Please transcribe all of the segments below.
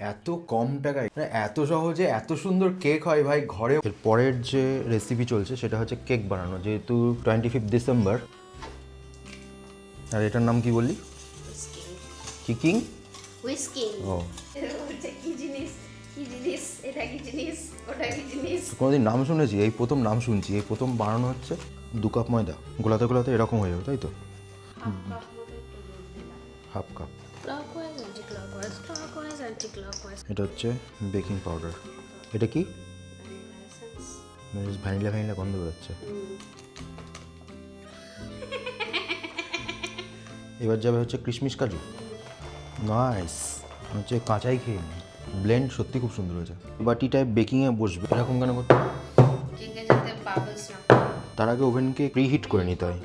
এত কম টাকায় মানে এত সহজে এত সুন্দর কেক হয় ভাই ঘরে। এর পরের যে রেসিপি চলছে সেটা হচ্ছে কেক বানানো, যেহেতু 25 ডিসেম্বর। আর এটার নাম কি বললি? কিকিং হুইস্কিং। ও কি জিনিস কি জিনিস, এটা কি জিনিস, ওটা কি জিনিস। কোনোদিন নাম শুনেছি? এই প্রথম নাম শুনছি। এই প্রথম বানানো হচ্ছে। 2 কাপ ময়দা গোলাতে গোলাতে এরকম হয়ে যাবে, তাই তো? Half cup. Clockwise anti clockwise, clockwise anti clockwise. এটা হচ্ছে বেকিং পাউডার। এটা কি? ভ্যানিলা ভ্যানিলা গন্ধ বেরোচ্ছে। এবার যাবে হচ্ছে কিশমিশ কাজু। নাইস, হচ্ছে কাঁচাই খেয়ে নিই। ব্লেন্ড সত্যি খুব সুন্দর হয়েছে। বাটি টাইপ বেকিংয়ে বসবে, এরকম কেন করতে? কেকে যাতে বাবলস না। তার আগে ওভেনকে প্রিহিট করে নিতে হয়।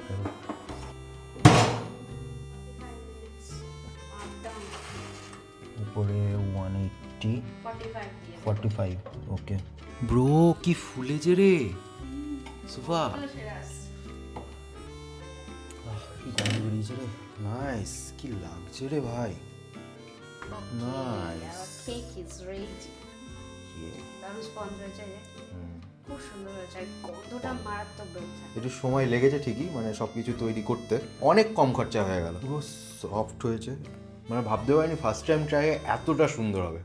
উপরে 180 45। ওকে ব্রো, কি ফুলেছে রে সুফা। কি গন্ধ বেরিয়েছে রে। নাইস, কি লাগছে রে ভাই। নাইস। Cake is ready. দারুণ স্পঞ্জ হয়েছে রে, খুব সুন্দর হয়েছে, আর গন্ধটা মারাত্মক বেরোচ্ছে। একটু সময় লেগেছে ঠিকই, মানে সব কিছু তৈরি করতে অনেক কম খরচা হয়ে গেল। পুরো সফট হয়েছে, মানে ভাবতে পারিনি ফার্স্ট টাইম ট্রাই এতটা সুন্দর হবে।